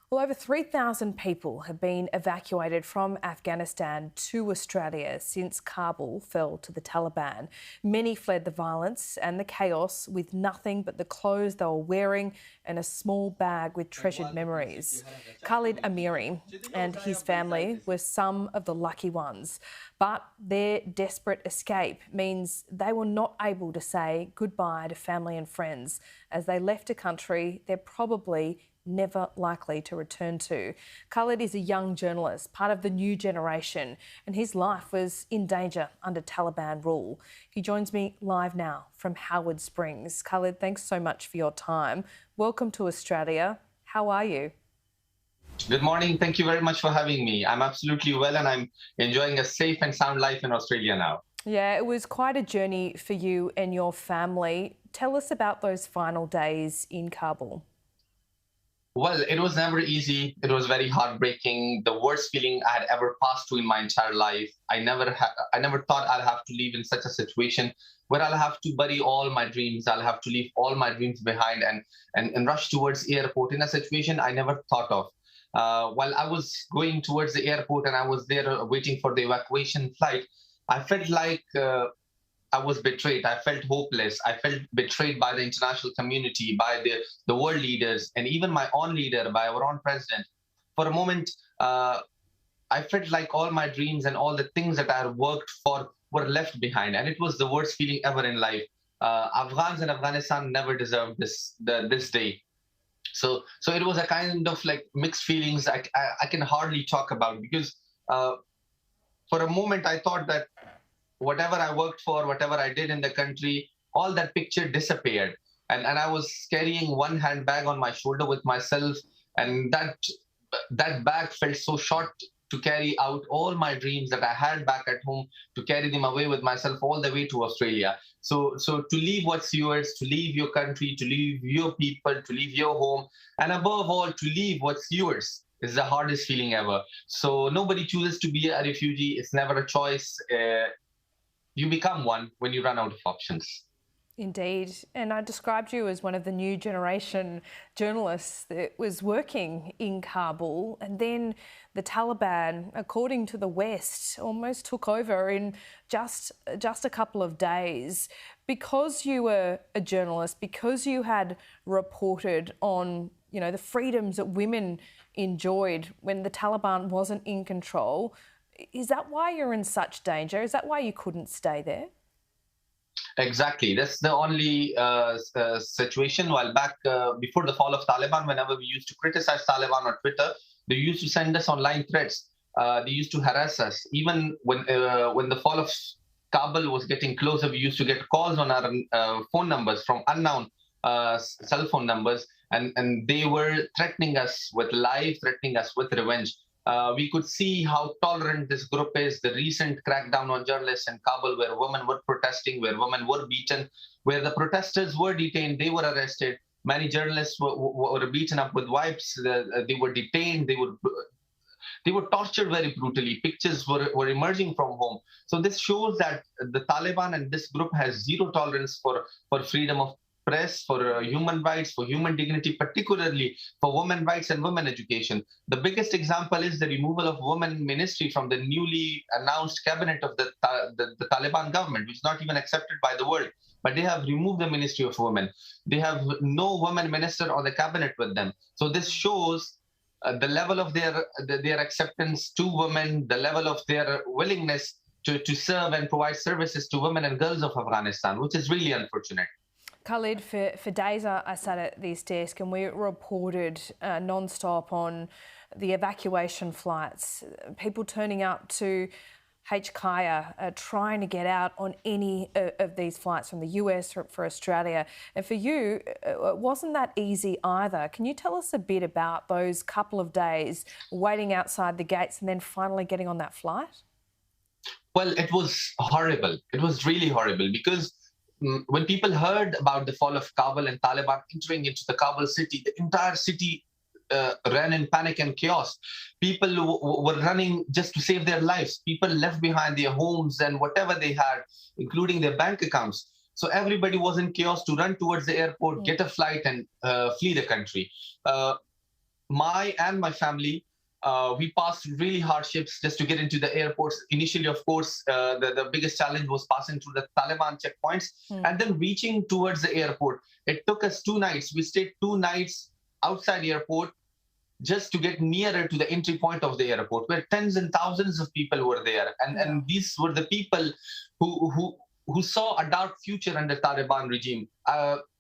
Well, over 3,000 people have been evacuated from Afghanistan to Australia since Kabul fell to the Taliban. Many fled the violence and the chaos with nothing but the clothes they were wearing and a small bag with treasured memories. Khalid Amiri and his family were some of the lucky ones, but their desperate escape means they were not able to say goodbye to family and friends as they left a country they're probably never likely to return to. Khalid is a young journalist, part of the new generation, and his life was in danger under Taliban rule. He joins me live now from Howard Springs. Khalid, thanks so much for your time. Welcome to Australia. How are you? Good morning. Thank you very much for having me. I'm absolutely well and I'm enjoying a safe and sound life in Australia now. Yeah, it was quite a journey for you and your family. Tell us about those final days in Kabul. Well, it was never easy. It was very heartbreaking. The worst feeling I had ever passed through in my entire life. I never thought I'd have to live in such a situation where I'll have to bury all my dreams. I'll have to leave all my dreams behind and rush towards airport in a situation I never thought of. While I was going towards the airport and I was there waiting for the evacuation flight, I felt like I was betrayed. I felt hopeless. I felt betrayed by the international community, by the world leaders, and even my own leader, by our own president. For a moment, I felt like all my dreams and all the things that I had worked for were left behind. And it was the worst feeling ever in life. Afghans and Afghanistan never deserved this day. So it was a kind of like mixed feelings I can hardly talk about because for a moment I thought that whatever I worked for, whatever I did in the country, all that picture disappeared. And I was carrying one handbag on my shoulder with myself, and that bag felt so short to carry out all my dreams that I had back at home, to carry them away with myself all the way to Australia. So to leave what's yours, to leave your country, to leave your people, to leave your home, and above all, to leave what's yours is the hardest feeling ever. So nobody chooses to be a refugee. It's never a choice. You become one when you run out of options. Indeed. And I described you as one of the new generation journalists that was working in Kabul. And then the Taliban, according to the West, almost took over in just a couple of days. Because you were a journalist, because you had reported on, the freedoms that women enjoyed when the Taliban wasn't in control, is that why you're in such danger? Is that why you couldn't stay there? Exactly. That's the only situation. While back before the fall of Taliban, whenever we used to criticize Taliban on Twitter, they used to send us online threats. They used to harass us. Even when the fall of Kabul was getting closer, we used to get calls on our phone numbers from unknown cell phone numbers, and they were threatening us with life, threatening us with revenge. We could see how tolerant this group is. The recent crackdown on journalists in Kabul, where women were protesting, where women were beaten, where the protesters were detained, they were arrested. Many journalists were beaten up with wipes. They were detained. They were tortured very brutally. Pictures were emerging from home. So this shows that the Taliban and this group has zero tolerance for freedom of press, for human rights, for human dignity, particularly for women rights and women education. The biggest example is the removal of women ministry from the newly announced cabinet of the Taliban government, which is not even accepted by the world. But they have removed the Ministry of Women. They have no woman minister on the cabinet with them. So this shows the level of their acceptance to women, the level of their willingness to serve and provide services to women and girls of Afghanistan, which is really unfortunate. Khalid, for days I sat at this desk and we reported non-stop on the evacuation flights, people turning up to Kaya, trying to get out on any of these flights from the US for Australia. And for you, it wasn't that easy either. Can you tell us a bit about those couple of days waiting outside the gates and then finally getting on that flight? Well, it was horrible. It was really horrible because when people heard about the fall of Kabul and Taliban entering into the Kabul city, the entire city ran in panic and chaos. People were running just to save their lives. People left behind their homes and whatever they had, including their bank accounts. So everybody was in chaos to run towards the airport, get a flight, and flee the country. my family, we passed really hardships just to get into the airports. Initially, of course, the biggest challenge was passing through the Taliban checkpoints and then reaching towards the airport. It took us 2 nights. We stayed 2 nights outside the airport just to get nearer to the entry point of the airport, where tens and thousands of people were there. And these were the people who saw a dark future under Taliban regime.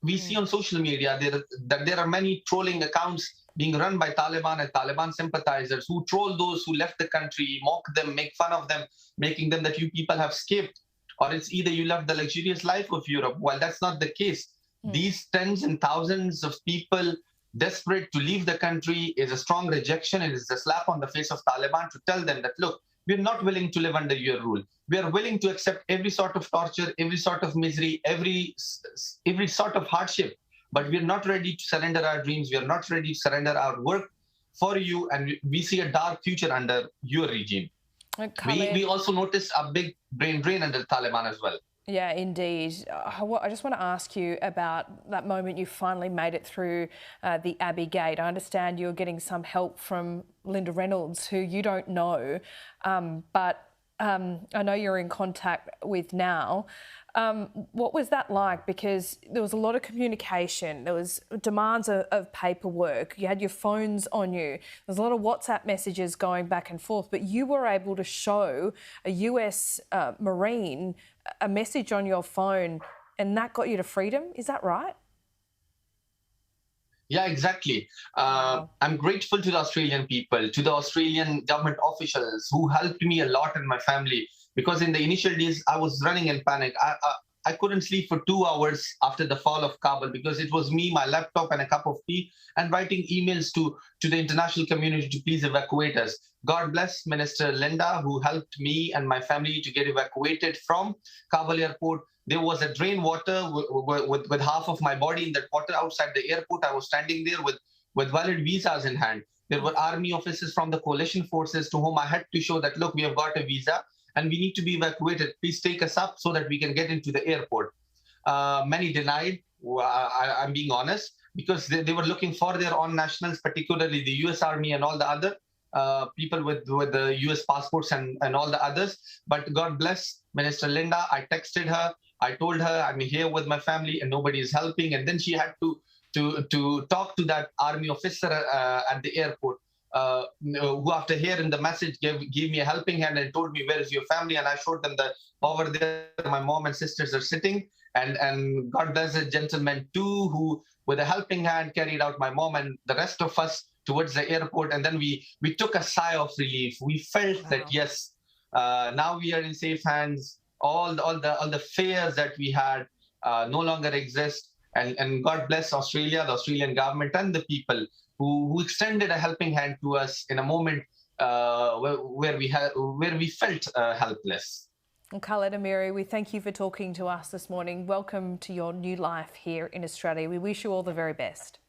We see on social media that there are many trolling accounts being run by Taliban and Taliban sympathizers who troll those who left the country, mock them, make fun of them, making them that you people have escaped, or it's either you left the luxurious life of Europe. Well, that's not the case. These tens and thousands of people desperate to leave the country is a strong rejection. It is a slap on the face of Taliban to tell them that, look, we're not willing to live under your rule. We are willing to accept every sort of torture, every sort of misery, every sort of hardship, but we're not ready to surrender our dreams. We are not ready to surrender our work for you, and we see a dark future under your regime. We also noticed a big brain drain under Taliban as well. Yeah, indeed. I just want to ask you about that moment you finally made it through the Abbey Gate. I understand you're getting some help from Linda Reynolds, who you don't know, but I know you're in contact with now. What was that like? Because there was a lot of communication. There was demands of paperwork. You had your phones on you. There's a lot of WhatsApp messages going back and forth, but you were able to show a US Marine a message on your phone, and that got you to freedom. Is that right? Yeah, exactly. I'm grateful to the Australian people, to the Australian government officials who helped me a lot and my family, because in the initial days, I was running in panic. I couldn't sleep for 2 hours after the fall of Kabul, because it was me, my laptop, and a cup of tea, and writing emails to the international community to please evacuate us. God bless Minister Linda, who helped me and my family to get evacuated from Kabul airport. There was a drain water with half of my body in that water outside the airport. I was standing there with valid visas in hand. There were army officers from the coalition forces to whom I had to show that, look, we have got a visa and we need to be evacuated. Please take us up so that we can get into the airport. Many denied, I'm being honest, because they were looking for their own nationals, particularly the US Army and all the other people with the US passports and all the others. But God bless Minister Linda. I texted her. I told her I'm here with my family and nobody is helping. And then she had to talk to that army officer at the airport, who after hearing the message gave me a helping hand and told me, where is your family? And I showed them that over there my mom and sisters are sitting. And God bless a gentleman too, who with a helping hand carried out my mom and the rest of us towards the airport. And then we took a sigh of relief. We felt that, yes, now we are in safe hands. All the fears that we had no longer exist. And God bless Australia, the Australian government, and the people who extended a helping hand to us in a moment where we felt helpless. Well, Khalid Amiri, we thank you for talking to us this morning. Welcome to your new life here in Australia. We wish you all the very best.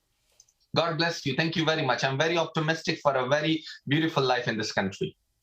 God bless you. Thank you very much. I'm very optimistic for a very beautiful life in this country.